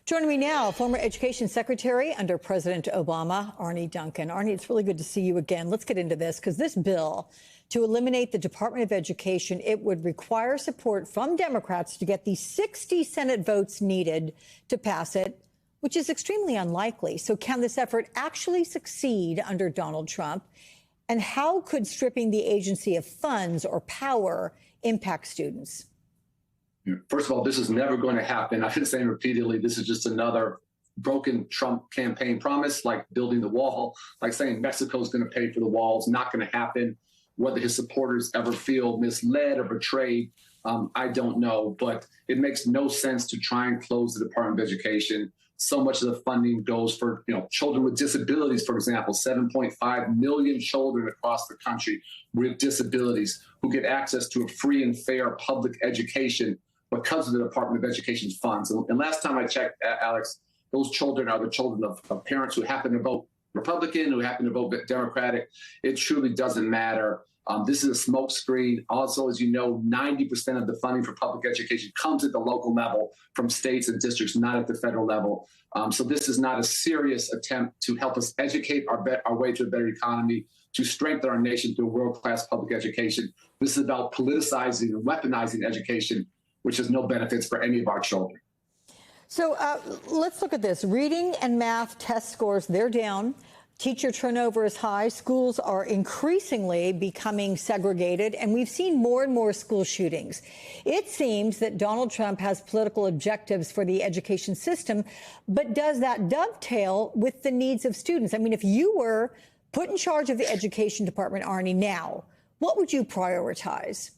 Joining me now, former Education Secretary under President Obama, Arne Duncan. Arne, it's really good to see you again. Let's get into this, because this bill to eliminate the Department of Education, it would require support from Democrats to get the 60 Senate votes needed to pass it, which is extremely unlikely. So can this effort actually succeed under Donald Trump? And how could stripping the agency of funds or power impact students? First of all, this is never going to happen. I've been saying repeatedly, this is just another broken Trump campaign promise, like building the wall, like saying Mexico is going to pay for the wall. It's not going to happen. Whether his supporters ever feel misled or betrayed, I don't know. But it makes no sense to try and close the Department of Education. So much of the funding goes for, children with disabilities, for example, 7.5 million children across the country with disabilities who get access to a free and fair public education because of the Department of Education's funds. And last time I checked, Alex, those children are the children of parents who happen to vote Republican, who happen to vote Democratic. It truly doesn't matter. This is a smokescreen. Also, as you know, 90% of the funding for public education comes at the local level from states and districts, not at the federal level. So this is not a serious attempt to help us educate our way to a better economy, to strengthen our nation through world-class public education. This is about politicizing and weaponizing education, which has no benefits for any of our children. So let's look at this. Reading and math test scores, they're down. Teacher turnover is high. Schools are increasingly becoming segregated, and we've seen more and more school shootings. It seems that Donald Trump has political objectives for the education system, but does that dovetail with the needs of students? I mean, if you were put in charge of the education department, Arne, now, what would you prioritize?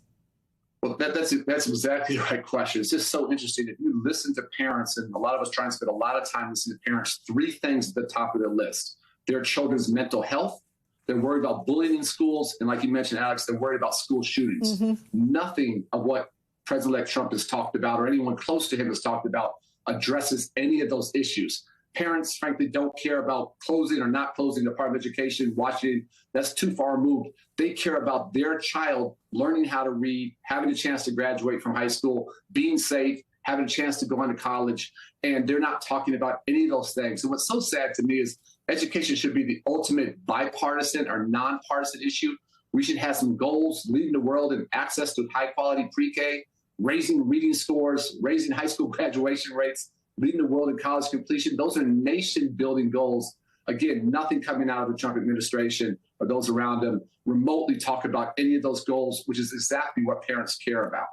Well, that's exactly the right question. It's just so interesting. If you listen to parents, and a lot of us try and spend a lot of time listening to parents, three things at the top of their list: their children's mental health, they're worried about bullying in schools, and like you mentioned, Alex, they're worried about school shootings. Nothing of what President-elect Trump has talked about or anyone close to him has talked about addresses any of those issues. Parents, frankly, don't care about closing or not closing the Department of Education, Washington. That's too far removed. They care about their child learning how to read, having a chance to graduate from high school, being safe, having a chance to go on to college, and they're not talking about any of those things. And what's so sad to me is education should be the ultimate bipartisan or nonpartisan issue. We should have some goals: leading the world in access to high-quality pre-K, raising reading scores, raising high school graduation rates, leading the world in college completion. Those are nation-building goals. Again, nothing coming out of the Trump administration or those around him remotely talk about any of those goals, which is exactly what parents care about.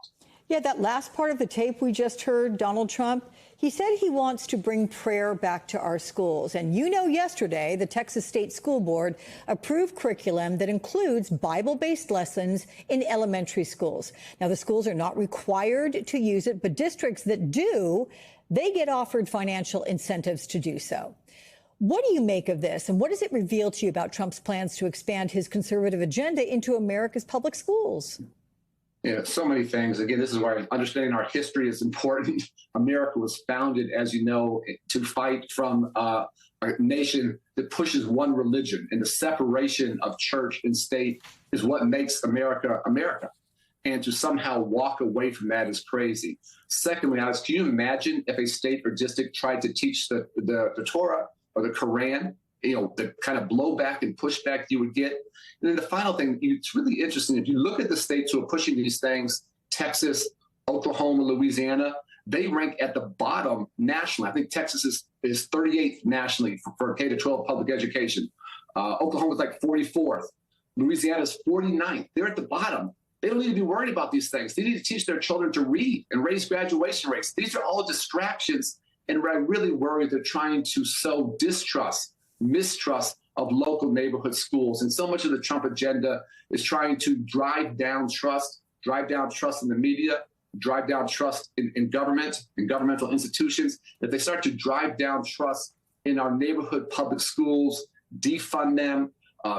Yeah, that last part of the tape we just heard, Donald Trump, he said he wants to bring prayer back to our schools. And yesterday, the Texas State School Board approved curriculum that includes Bible-based lessons in elementary schools. Now, the schools are not required to use it, but districts that do, they get offered financial incentives to do so. What do you make of this, and what does it reveal to you about Trump's plans to expand his conservative agenda into America's public schools? Yeah, so many things. Again, this is why understanding our history is important. America was founded, as you know, to fight from a nation that pushes one religion, and the separation of church and state is what makes America America. And to somehow walk away from that is crazy. Secondly, Alex, can you imagine if a state or district tried to teach the Torah or the Quran, the kind of blowback and pushback you would get? And then the final thing, it's really interesting. If you look at the states who are pushing these things, Texas, Oklahoma, Louisiana, they rank at the bottom nationally. I think Texas is 38th nationally for K-12 public education. Oklahoma's like 44th. Louisiana's 49th. They're at the bottom. They don't need to be worried about these things. They need to teach their children to read and raise graduation rates. These are all distractions. And I really worry they're trying to sow distrust, mistrust of local neighborhood schools. And so much of the Trump agenda is trying to drive down trust in the media, drive down trust in government, in governmental institutions. If they start to drive down trust in our neighborhood public schools, defund them,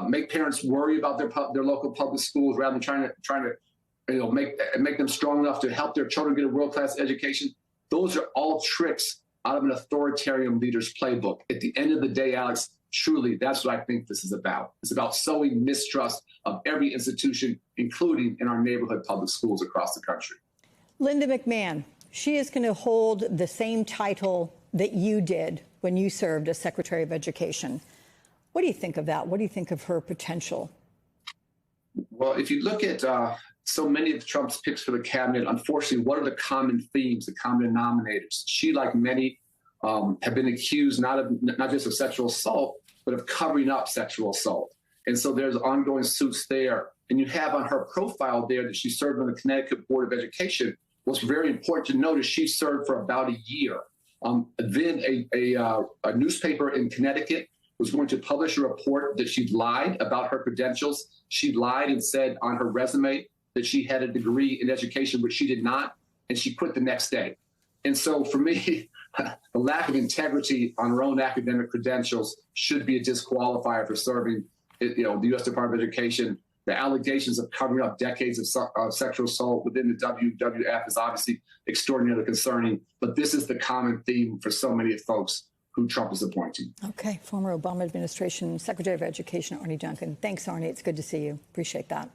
make parents worry about their local public schools rather than trying to make them strong enough to help their children get a world-class education. Those are all tricks out of an authoritarian leader's playbook. At the end of the day, Alex, truly, that's what I think this is about. It's about sowing mistrust of every institution, including in our neighborhood public schools across the country. Linda McMahon, she is going to hold the same title that you did when you served as Secretary of Education. What do you think of that? What do you think of her potential? Well, if you look at so many of Trump's picks for the cabinet, unfortunately, what are the common themes, the common denominators? She, like many, have been accused not just of sexual assault, but of covering up sexual assault. And so there's ongoing suits there. And you have on her profile there that she served on the Connecticut Board of Education. What's very important to note is she served for about a year. Then a newspaper in Connecticut was going to publish a report that she'd lied about her credentials. She lied and said on her resume that she had a degree in education, which she did not, and she quit the next day. And so for me, the lack of integrity on her own academic credentials should be a disqualifier for serving, the U.S. Department of Education. The allegations of covering up decades of sexual assault within the WWF is obviously extraordinarily concerning, but this is the common theme for so many folks who Trump is appointing. Okay, former Obama administration Secretary of Education Arne Duncan. Thanks, Arne. It's good to see you. Appreciate that.